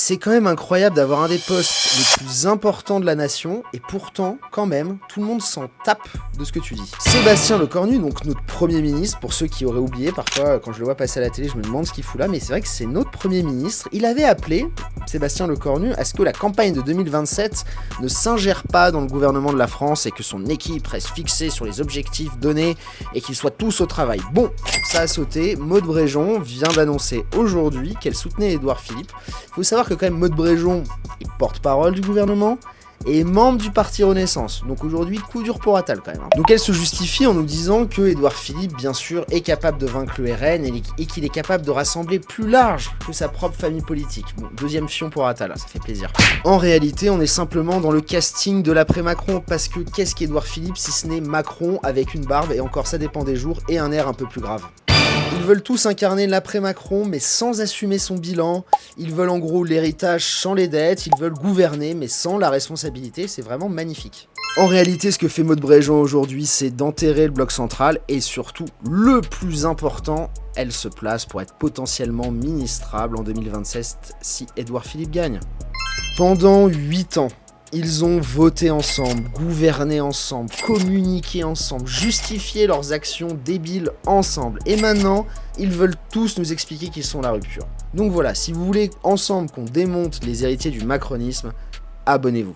C'est quand même incroyable d'avoir un des postes les plus importants de la nation, et pourtant, quand même, tout le monde s'en tape de ce que tu dis. Sébastien Lecornu, donc notre Premier ministre, pour ceux qui auraient oublié, parfois quand je le vois passer à la télé, je me demande ce qu'il fout là, mais c'est vrai que c'est notre Premier ministre. Il avait appelé, Sébastien Lecornu, à ce que la campagne de 2027 ne s'ingère pas dans le gouvernement de la France et que son équipe reste fixée sur les objectifs donnés et qu'ils soient tous au travail. Bon, ça a sauté, Maud Bréjon vient d'annoncer aujourd'hui qu'elle soutenait Édouard Philippe. Il faut savoir que quand même Maud Bréjon est porte-parole du gouvernement et membre du parti Renaissance. Donc aujourd'hui, coup dur pour Attal quand même. Donc elle se justifie en nous disant que Édouard Philippe, bien sûr, est capable de vaincre le RN et qu'il est capable de rassembler plus large que sa propre famille politique. Bon, deuxième fion pour Attal, ça fait plaisir. En réalité, on est simplement dans le casting de l'après-Macron, parce que qu'est-ce qu'Édouard Philippe si ce n'est Macron avec une barbe, et encore ça dépend des jours, et un air un peu plus grave. Ils veulent tous incarner l'après-Macron, mais sans assumer son bilan. Ils veulent en gros l'héritage sans les dettes. Ils veulent gouverner, mais sans la responsabilité. C'est vraiment magnifique. En réalité, ce que fait Maud Bréjon aujourd'hui, c'est d'enterrer le bloc central. Et surtout, le plus important, elle se place pour être potentiellement ministrable en 2027 si Édouard Philippe gagne. Pendant 8 ans, ils ont voté ensemble, gouverné ensemble, communiqué ensemble, justifié leurs actions débiles ensemble. Et maintenant, ils veulent tous nous expliquer qu'ils sont la rupture. Donc voilà, si vous voulez ensemble qu'on démonte les héritiers du macronisme, abonnez-vous.